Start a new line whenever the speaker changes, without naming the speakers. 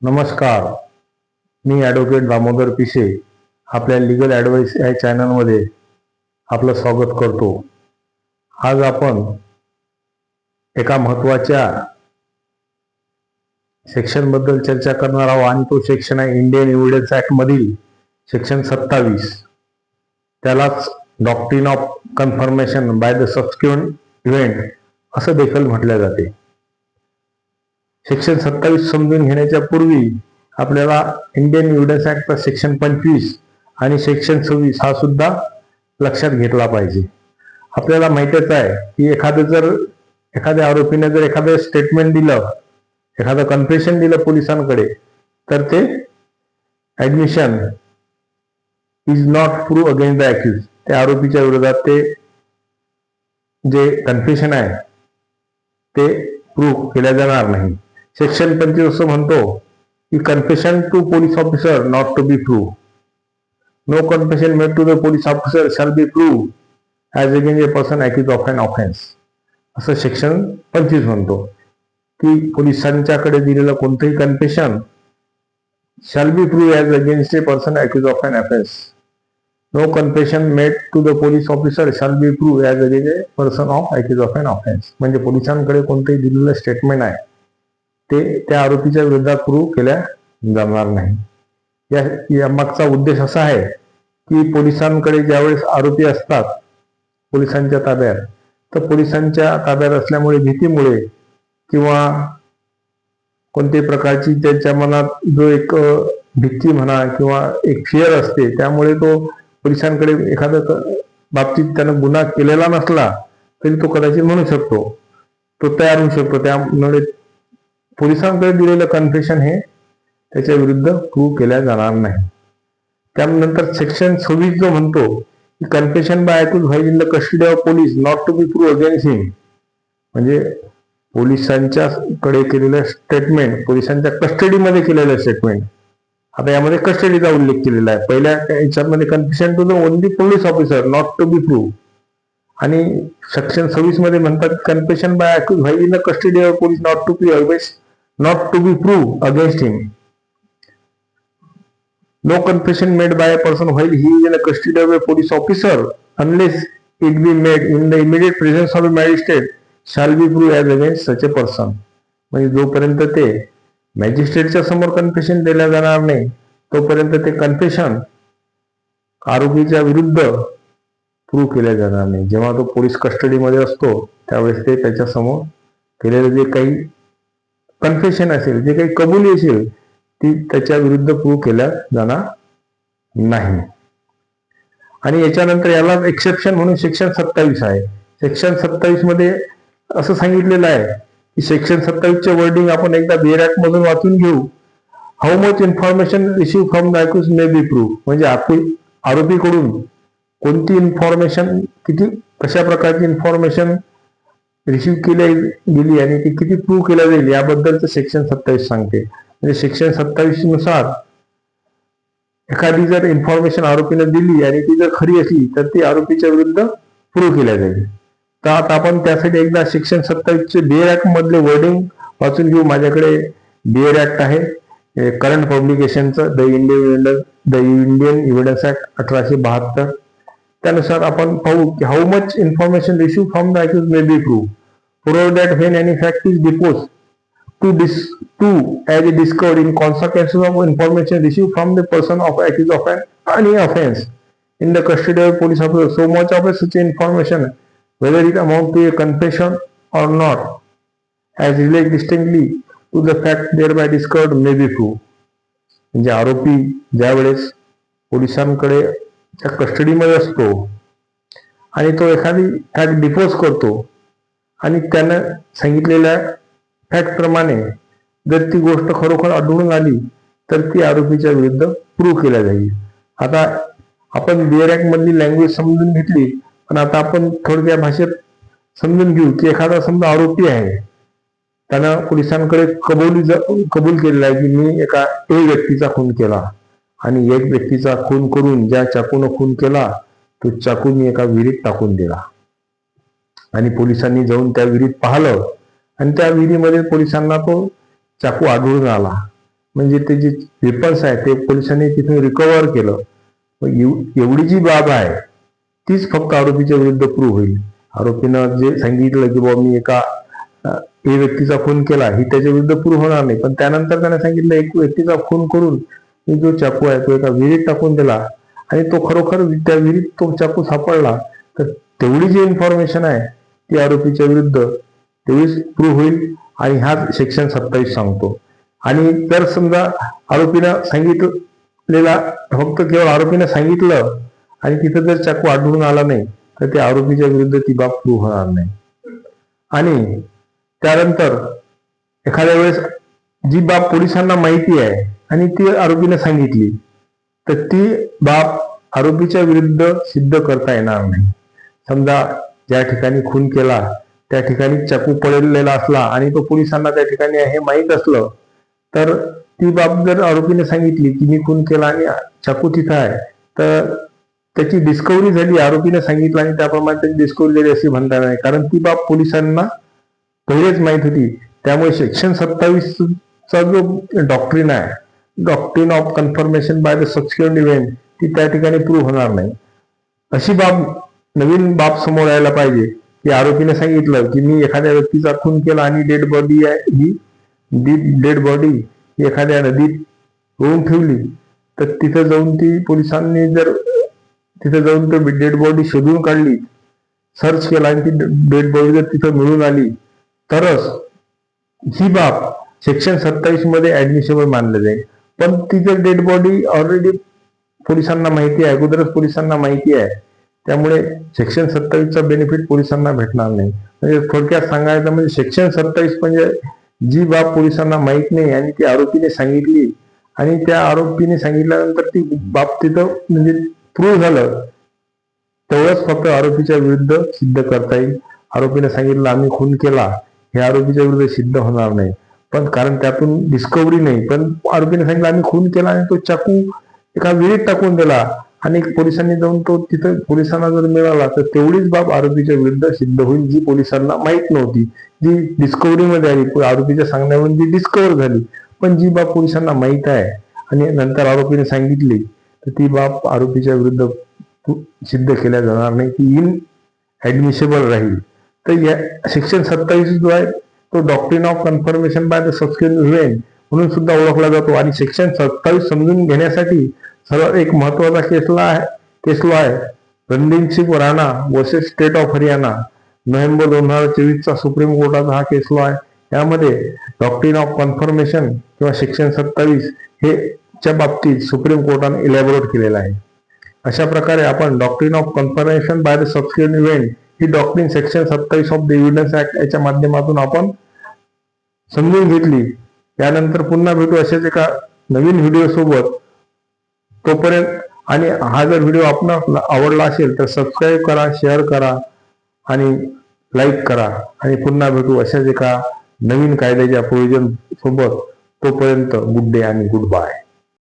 नमस्कार. मी ॲडव्होकेट दामोदर पिसे आपल्या लीगल ॲडवाइस या चॅनलमध्ये आपलं स्वागत करतो. आज आपण एका महत्त्वाच्या सेक्शनबद्दल चर्चा करणार आहोत आणि तो सेक्शन आहे इंडियन एव्हिडन्स ॲक्टमधील सेक्शन 27. त्यालाच doctrine of confirmation by the subsequent event असं देखील म्हटले जाते. सेक्शन 27 समजून घेण्याच्या पूर्वी आपल्याला इंडियन एव्हिडन्स ॲक्टचा सेक्शन 25 आणि सेक्शन 26 हा सुद्धा लक्षात घेतला पाहिजे. आपल्याला माहितीच आहे की एखाद्या आरोपीने जर एखादं स्टेटमेंट दिलं, एखादं कन्फेशन दिलं पोलिसांकडे, तर ते admission is not prove against the accused. त्या आरोपीच्या विरोधात ते जे कन्फेशन आहे ते प्रूव्ह केल्या जाणार नाही. सेक्शन 25 असं म्हणतो की confession to police officer not to be prove. No confession made to the police officer shall be prove as against a person accused of an offence. असं सेक्शन 25 म्हणतो की पोलिसांच्याकडे दिलेलं कोणतंही confession shall be prove as against a person accused of an offence. No confession made to the police officer shall be prove as against a person of accused of an offence. म्हणजे पोलिसांकडे कोणतंही दिलेलं statement आहे ते त्या आरोपीच्या विरोधात prove केल्या जाणार नाही. या मागचा उद्देश असा आहे की पोलिसांकडे ज्यावेळेस आरोपी असतात पोलिसांच्या ताब्यात, तर पोलिसांच्या ताब्यात असल्यामुळे भीतीमुळे किंवा कोणत्याही प्रकारची त्याच्या मनात जो एक भीती म्हणा किंवा एक फिअर असते, त्यामुळे तो पोलिसांकडे एखाद्या बाबतीत त्यानं गुन्हा केलेला नसला तरी तो कदाचित म्हणू शकतो, तो तयार होऊ शकतो. त्यामुळे पोलिसांकडे दिलेलं कन्फेशन हे त्याच्या विरुद्ध प्रूव्ह केल्या जाणार नाही. त्यानंतर सेक्शन 26 जो म्हणतो की confession by accused while in the custody of police not to be prove against him. म्हणजे पोलिसांच्याकडे केलेलं स्टेटमेंट, पोलिसांच्या कस्टडीमध्ये केलेलं स्टेटमेंट. आता यामध्ये कस्टडीचा उल्लेख केलेला आहे. पहिल्या याच्यामध्ये confession to the only police officer not to be prove, आणि सेक्शन 26 मध्ये म्हणतात confession by accused while in the custody of police not to be proved against him. No confession made by a person while he is in the custody of a police officer unless it be made in the immediate presence of a magistrate shall be proved as against such a person. म्हणजे जोपर्यंत ते मॅजिस्ट्रेटच्या समोर confession दिल्या जाणार नाही तोपर्यंत ते confession आरोपीच्या विरुद्ध प्रूव्ह केल्या जाणार नाही. जेव्हा तो पोलीस कस्टडीमध्ये असतो त्यावेळेस ते त्याच्या समोर केलेलं जे काही कन्फेशन असेल, जे काही कबुली असेल, ती त्याच्या विरुद्ध प्रूव्ह केल्या जाणार नाही. आणि याच्यानंतर याला एक्सेप्शन म्हणून सेक्शन 27 आहे. सेक्शन 27 मध्ये असं सांगितलेलं आहे की सेक्शन 27 चे वर्डिंग आपण एकदा बेअर ऍक्ट मधून वाचून घेऊ. How much information receive from the accused may be prove. म्हणजे आरोपीकडून कोणती इन्फॉर्मेशन, कशा प्रकारची इन्फॉर्मेशन रिसीव्ह गेली आणि ती किती प्रूव्ह केल्या जाईल याबद्दलचं सेक्शन 27 सांगते. म्हणजे सेक्शन 27 नुसार एखादी जर इन्फॉर्मेशन आरोपीने दिली आणि ती जर खरी असली तर ती आरोपीच्या विरुद्ध प्रूव्ह केल्या जाईल. तर आता आपण त्यासाठी एकदा सेक्शन 27 चे बेअर ऍक्ट मधले वर्डिंग वाचून घेऊ. माझ्याकडे बेअर ऍक्ट आहे करंट पब्लिकेशनचं, द इंडियन एव्हिडन्स ऍक्ट 1872. त्यानुसार आपण पाहू की how much information receive from the accused may be prove provide that when any fact is deposed to as discovered in consequence of information received from the person of accused of any offense in the custody of police officer, so much of such information, whether it amount to a confession or not, as relate distinctly to the fact thereby discovered may be proved. म्हणजे आरोपी ज्या वेळेस पोलिसांकडे कस्टडीमध्ये असतो आणि तो एखादी fact depots करतो आणि त्यानं सांगितलेल्या फॅक्ट प्रमाणे जर ती गोष्ट खरोखर आढळून आली तर ती आरोपीच्या विरुद्ध प्रूव्ह केल्या जाईल. आता आपण बेअर ऍक्ट मधली लँग्वेज समजून घेतली, पण आता आपण थोडक्या भाषेत समजून घेऊ की एखादा समजा आरोपी आहे, त्यानं पोलिसांकडे कबूल केलेला आहे की मी एका एक व्यक्तीचा खून केला आणि एक व्यक्तीचा खून करून ज्या चाकूनं खून केला तो चाकू मी एका विहिरीत टाकून दिला. आणि पोलिसांनी जाऊन त्या विहिरीत पाहिलं आणि त्या विहिरीमध्ये पोलिसांना तो चाकू आढळून आला. म्हणजे ते जे वेपन्स आहे ते पोलिसांनी तिथून रिकव्हर केलं. एवढी जी बाब आहे तीच फक्त आरोपीच्या विरुद्ध प्रूव्ह होईल. आरोपीनं जे सांगितलं की बाबा मी एका ए व्यक्तीचा खून केला, ही त्याच्या विरुद्ध प्रूव्ह होणार नाही. पण त्यानंतर त्याने सांगितलं एक व्यक्तीचा खून करून मी जो चाकू आहे तो एका विहिरीत टाकून दिला आणि तो खरोखर त्या विहिरीत तो चाकू सापडला, तर तेवढी जी इन्फॉर्मेशन आहे ती आरोपीच्या विरुद्ध तेवढीच प्रूव्ह होईल आणि हा सेक्शन 27 सांगतो. आणि जर समजा आरोपीनं सांगितलेला फक्त केवळ आरोपीनं सांगितलं आणि तिथं जर चाकू आढळून आला नाही तर त्या आरोपीच्या विरुद्ध ती बाब प्रूव्ह होणार नाही. आणि त्यानंतर एखाद्या वेळेस जी बाब पोलिसांना माहिती आहे आणि ती आरोपीने सांगितली तर ती बाब आरोपीच्या विरुद्ध सिद्ध करता येणार नाही. समजा ज्या ठिकाणी खून केला त्या ठिकाणी चाकू पडलेला असला आणि तो पोलिसांना त्या ठिकाणी हे माहीत असलं तर ती बाब जर आरोपीने सांगितली की मी खून केला आणि चाकू तिथं आहे, तर त्याची डिस्कव्हरी झाली, आरोपीने सांगितलं आणि त्याप्रमाणे त्याची डिस्कव्हरी झाली अशी म्हणता नाही, कारण ती बाब पोलिसांना पहिलेच माहीत होती. त्यामुळे सेक्शन 27 चा जो डॉक्ट्रिन आहे, doctrine of confirmation by the subsequent event, ती त्या ठिकाणी प्रूव्ह होणार नाही. अशी बाब नवीन बाब समोर यायला पाहिजे की आरोपीने सांगितलं की मी एखाद्या व्यक्तीचा खून केला आणि डेड बॉडी आहे ही डेड बॉडी एखाद्या नदीत रोवून ठेवली, तर तिथं जाऊन ती पोलिसांनी जर तिथे जाऊन तो डेड बॉडी शोधून काढली, सर्च केला आणि ती डेड बॉडी जर तिथं मिळून आली तरच ही बाब सेक्शन 27 मध्ये ऍडमिशेबल मानलं जाईल. पण ती जर डेड बॉडी ऑलरेडी पोलिसांना माहिती आहे, अगोदरच पोलिसांना माहिती आहे, त्यामुळे सेक्शन 27 चा बेनिफिट पोलिसांना भेटणार नाही. म्हणजे थोडक्यात सांगायचं म्हणजे सेक्शन 27 म्हणजे जी बाब पोलिसांना माहित नाही आणि ती आरोपीने सांगितली आणि त्या आरोपीने सांगितल्यानंतर ती बाब तिथं म्हणजे प्रूव्ह झालं, तेवढंच फक्त आरोपीच्या विरुद्ध सिद्ध करता येईल. आरोपीने सांगितलं आम्ही खून केला, हे आरोपीच्या विरुद्ध सिद्ध होणार नाही. पण कारण त्यातून डिस्कव्हरी नाही, पण आरोपीने सांगितलं आम्ही खून केला आणि तो चाकू एका विहिरीत टाकून दिला आणि पोलिसांनी जाऊन तो तिथं पोलिसांना जर मिळाला तर तेवढीच बाब आरोपीच्या विरुद्ध सिद्ध होईल, जी पोलिसांना माहीत नव्हती, जी डिस्कव्हरी मध्ये आली, आरोपीच्या सांगण्यावरून जी डिस्कव्हर झाली. पण जी बाब पोलिसांना माहीत आहे आणि नंतर आरोपीने सांगितली तर ती बाब आरोपीच्या विरुद्ध सिद्ध केल्या जाणार नाही, ती इन ऍडमिशेबल राहील. तर या सेक्शन 27 जो आहे तो doctrine of confirmation by the subsequent event म्हणून सुद्धा ओळखला जातो. आणि सेक्शन 27 समजून घेण्यासाठी सर्वात एक महत्वाचा केस लॉ आहे Randeep Singh Rana versus state of Haryana, November 2024 चा सुप्रीम कोर्टाचा हा केस लॉ आहे. यामध्ये डॉक्ट्रिन ऑफ कन्फर्मेशन किंवा सेक्शन 27 हे च्या बाबतीत सुप्रीम कोर्टाने इलॅबोरेट केलेला आहे. अशा प्रकारे आपण doctrine of confirmation by the subsequent event ही doctrine section 27 of the evidence act याच्या माध्यमातून आपण समजून घेतली. त्यानंतर पुन्हा भेटू अशाच एका नवीन व्हिडिओ सोबत. तोपर्यंत आणि हा जर व्हिडिओ आपल्याला आवडला असेल तर सबस्क्राईब करा, शेअर करा आणि लाईक करा. आणि पुन्हा भेटू अशाच एका नवीन कायद्याच्या प्रोव्हिजन सोबत. तोपर्यंत गुड डे आणि गुड बाय.